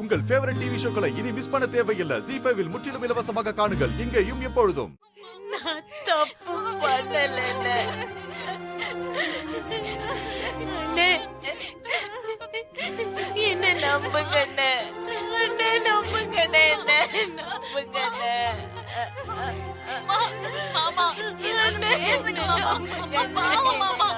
உங்கள் favourite TV ஷோக்களை இனி miss பண்ண தேவையில்லை. ZEE5 இல் முற்றிலும் இலவசமாக காணுங்கள். இங்கேயும் எப்பொழுதும். நான் தப்பு பண்ணல. என்ன நம்புங்கண்ணே, நம்புங்கண்ணே, நம்புங்கண்ணே. மாமா பேசுங்க மாமா.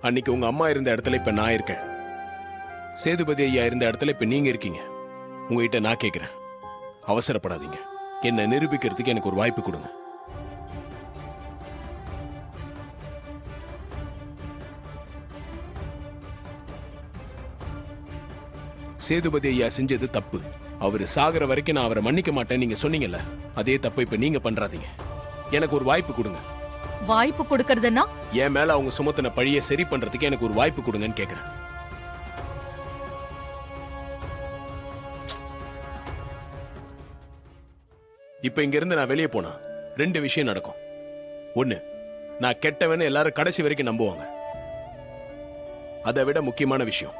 அன்னைக்கு உங்க அம்மா இருந்த இடத்துல இப்ப நான் இருக்கேன். சேதுபதி ஐயா இருந்த இடத்துல இப்ப நீங்க இருக்கீங்க. உங்ககிட்ட நான் கேட்கிறேன், அவசரப்படாதீங்க. என்ன நிரூபிக்கிறதுக்கு எனக்கு ஒரு வாய்ப்பு கொடுங்க. சேதுபதி ஐயா செஞ்சது தப்பு. அவரு சாகிற வரைக்கும் நான் அவரை மன்னிக்க மாட்டேன் நீங்க சொன்னீங்கல்ல, அதே தப்பை இப்ப நீங்க பண்றாதீங்க. எனக்கு ஒரு வாய்ப்பு கொடுங்க. வாய்ப்பு கொடுக்கறதுன்னா என் மேல அவங்க சுமத்தின பழிய சரி பண்றதுக்கு எனக்கு ஒரு வாய்ப்பு கொடுங்கன்னு கேக்குறேன். இப்ப இங்க இருந்து நான் வெளியே போனா 2 விஷயம் நடக்கும். 1, நான் கெட்டவன்னு எல்லாரும் கடைசி வரைக்கும் நம்புவாங்க. அதை விட முக்கியமான விஷயம்,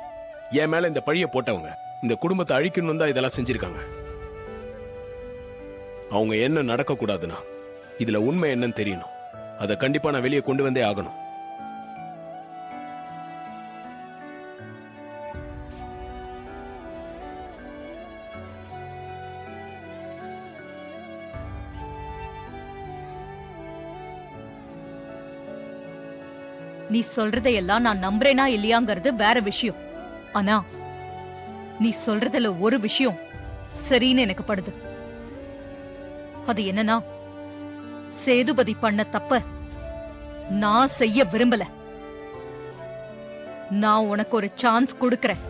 என் மேல இந்த பழிய போட்டவங்க இந்த குடும்பத்தை அழிக்கணும் தான் இதெல்லாம் செஞ்சிருக்காங்க. அவங்க என்ன நடக்க கூடாதுன்னா இதுல உண்மை என்னன்னு தெரியணும். அதை கண்டிப்பா நான் வெளியே கொண்டு வந்தே ஆகணும். நீ சொல்றதையெல்லாம் நான் நம்புறேனா இல்லையாங்கிறது வேற விஷயம். ஆனா நீ சொல்றதுல ஒரு விஷயம் சரின்னு எனக்கு படுது. அது என்னன்னா, சேதுபதி பண்ண தப்ப நான் செய்ய விரும்பல. நான் உனக்கு ஒரு சான்ஸ் கொடுக்கறேன்.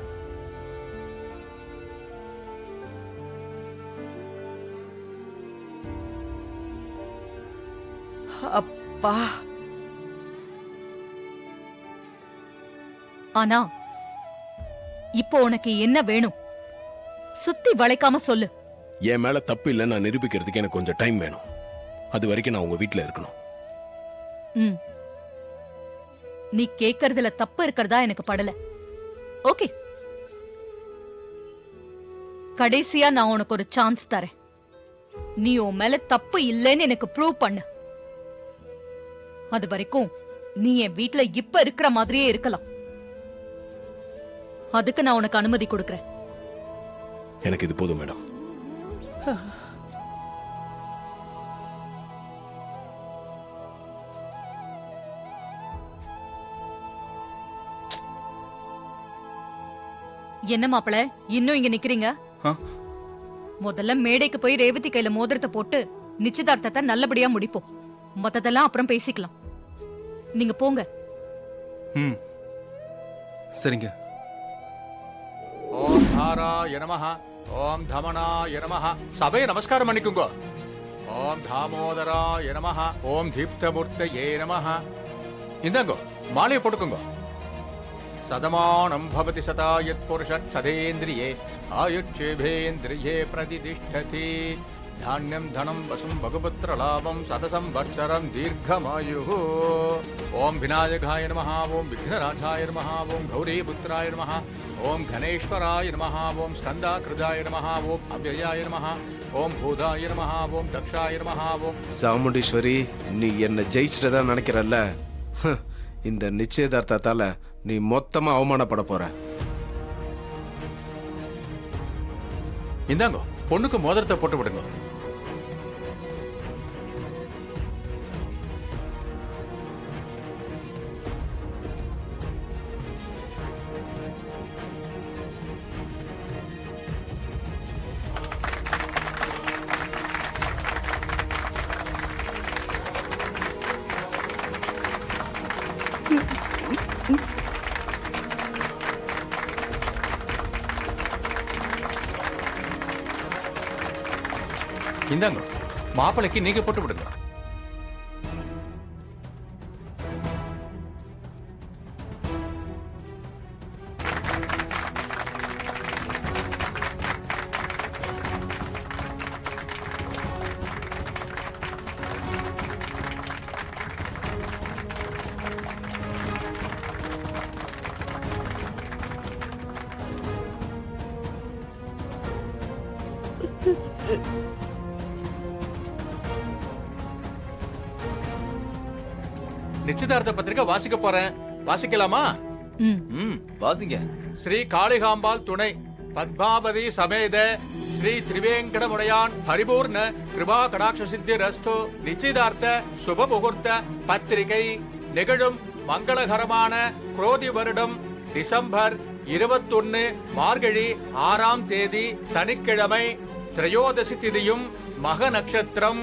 அப்பா, ஆனா இப்போ உனக்கு என்ன வேணும்? சுத்தி வளைக்காம சொல்லு. என் மேல தப்பு இல்லை நான் நிரூபிக்கிறதுக்கு எனக்கு கொஞ்சம் டைம் வேணும். அது வரைக்கும் நான் உங்க வீட்டுல இருக்கணும். நீ கேக்குறதுல தப்பு இருக்கிறதா எனக்கு படல. ஓகே, கடைசியா நான் உனக்கு ஒரு சான்ஸ் தரேன். நீ உன் மேல தப்பு இல்லைன்னு எனக்கு ப்ரூவ் பண்ணு. அது வரைக்கும் நீ என் வீட்டுல இப்ப இருக்கிற மாதிரியே இருக்கலாம். அதுக்கு நான் உனக்கு அனுமதி கொடுக்கறேன். எனக்கு இது போதும் மேடம். என்ன மாப்பிள இன்னும் இங்க நிக்கிறீங்க? முதல்ல மேடைக்கு போய் ரேவதி கையில மோதிரத்தை போட்டு நிச்சயதார்த்தத்தை நல்லபடியா முடிப்போம். மத்ததெல்லாம் அப்புறம் பேசிக்கலாம். நீங்க போங்க. சரிங்க. ஓம் தாராய நமஹ, ஓம் தமனாய நமஹ. சபையை நமஸ்காரம் பண்ணிக்குங்க. ஓம் தாமோதராய நமஹ, ஓம் தீப்தமூர்த்தயே நமஹ. இந்தாங்கோ மாலையை போட்டுக்குங்க. சதமானம் பவதி சதா யத் புருஷத் சதேந்திரியே ஆயுட்சேபேந்திரியே பிரதிதிஷ்டதி. தானியம் தனம் வசும் பகுபுத்திர லாபம் சதசம் வத்சரம் தீர்க்கமாயுः. ஓம் விநாயகாய நமஹ, ஓம் விக்னராஜாய நமஹ, ஓம் கௌரீபுத்திராய நமஹ, ஓம் கணேஸ்வராய நமஹ, ஓம் ஸ்கந்தாகிருதாய நமஹ, ஓம் அவ்யயாய நமஹ, ஓம் பூதாய நமஹ, ஓம் தக்ஷாய நமஹ, ஓம். சாமுண்டீஸ்வரி, நீ என்ன ஜெயிச்சிட்டதா நினைக்கிறல்ல? இந்த நிச்சயதார்த்தத்தால நீ மொத்தமா அவமானப்பட போற. இந்தாங்கோ பொண்ணுக்கு மோதிரத்தை போட்டு விடுங்க. இந்தாங்க மாப்பிளைக்கு நீங்க போட்டு விடுங்க. நிச்சயதார்த்த பத்திரிக்கை வாசிக்க போறேன். வாசிக்கலாமா? ம். வாசிங்க. ஸ்ரீ காளிகாம்பாள் துணை பத்மாவதி சமேத ஸ்ரீ திரிவேங்கடமுடையான் பரிபூர்ண கிருபா கடாட்ச சித்தி ரஸ்து. நிச்சயதார்த்த சுப முகூர்த்த பத்திரிகை நிகழும் மங்களகரமான குரோதி வருடம் டிசம்பர் 21 மார்கழி 6ஆம் தேதி சனிக்கிழமை திரையோதசி திதியும் மக நட்சத்திரம்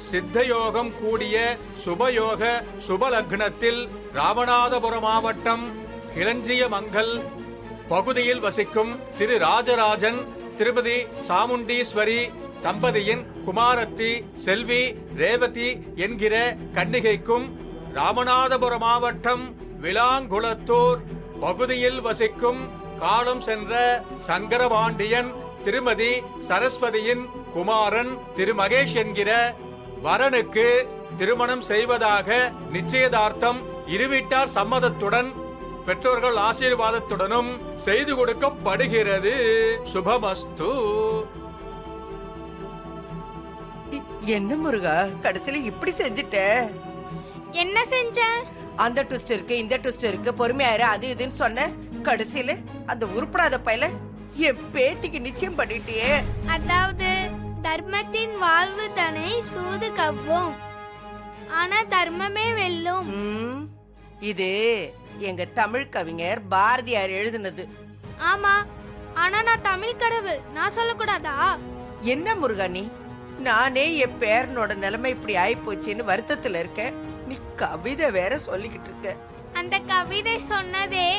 சித்தயோகம் கூடிய சுபயோக சுபலக்னத்தில் ராமநாதபுரம் மாவட்டம் கிளஞ்சியமங்கல் பகுதியில் வசிக்கும் திரு ராஜராஜன் திருமதி சாமுண்டீஸ்வரி தம்பதியின் குமாரத்தி செல்வி ரேவதி என்கிற கன்னிகைக்கும் ராமநாதபுரம் மாவட்டம் விளாங்குளத்தூர் பகுதியில் வசிக்கும் காலம் சென்ற சங்கரபாண்டியன் திருமதி சரஸ்வதியின் குமாரன் திரு மகேஷ் என்கிற வரனுக்கு திருமணம் செய்வதாக நிச்சயதார்த்தம் இருவீட்டார் சம்மதத்துடன் பெற்றோர்கள் ஆசீர்வாதத்துடனும் செய்து கொடுக்கப்படுகிறது. சுபமஸ்து. என்ன முருகா கடைசியில இப்படி செஞ்சுட்ட? என்ன செஞ்ச? அந்த ட்விஸ்ட் இருக்கு இந்த ட்விஸ்ட் இருக்கு பொறுமையாயிரு அது இதுன்னு சொன்ன. கடைசியில அந்த உருப்படாத பையல என் பேத்திக்கு நிச்சயம் பண்ணிட்டியே. அதாவது தர்மத்தின் வாழ்வு தன்னை சூது கவ்வும், ஆனா தர்மமே வெல்லும். இது எங்க தமிழ் கவிஞர் பாரதியார் எழுதினது. ஆமா, ஆனா நான் தமிழ் கடவுள், நான் சொல்லக்கூடாதா? என்ன முருகா நீ? நானே என் பேரனோட நிலைமை இப்படி ஆயி போச்சுன்னு வருத்தத்துல இருக்க. நீ கவிதை வேற சொல்லிக்கிட்டு இருக்க. அந்த கவிதை சொன்னதே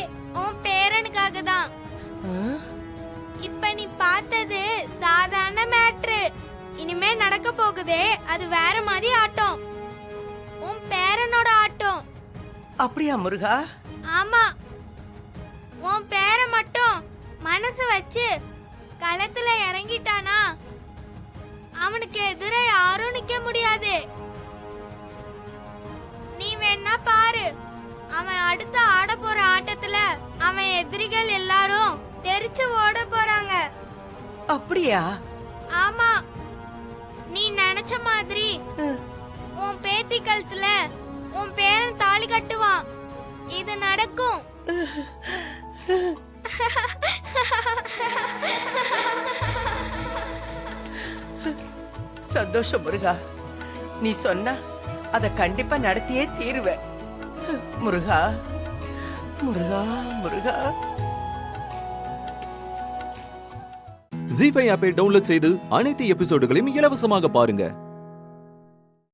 உன் பேரனுக்காக தான். இப்ப நீ பார்த்தது சாதாரண மேட்ரு. இனிமே நடக்க போகுதே அது வேற மாதிரி ஆட்டம், உன் பேரனோட ஆட்டம். அப்படியா முருகா? ஆமா, உன் பேர மட்டும் மனசு வச்சு களத்துல இறங்கிட்டானா அவனுக்கு எதிர யாரும் நிக்க முடியாது. நீ வேணா பாரு, அவன் அடுத்த ஆட போற ஆட்டத்துல அவன் எதிரிகள் எல்லாரும் தெரிச்சு ஓட போறாங்க. அப்படியா? ஆமா, நீ நினைச்ச மாதிரி உன் பேத்தி கழுத்துல உன் பேரன் தாலி கட்டுவான். இது நடக்கும். சந்தோஷம் முருகா. நீ சொன்னா அத கண்டிப்பா நடத்தியே தீருவேன். முருகா முருகா முருகா. ஜீ5 ஆப்பை டவுன்லோட் செய்து அனைத்து எபிசோடுகளையும் இலவசமாக பாருங்க.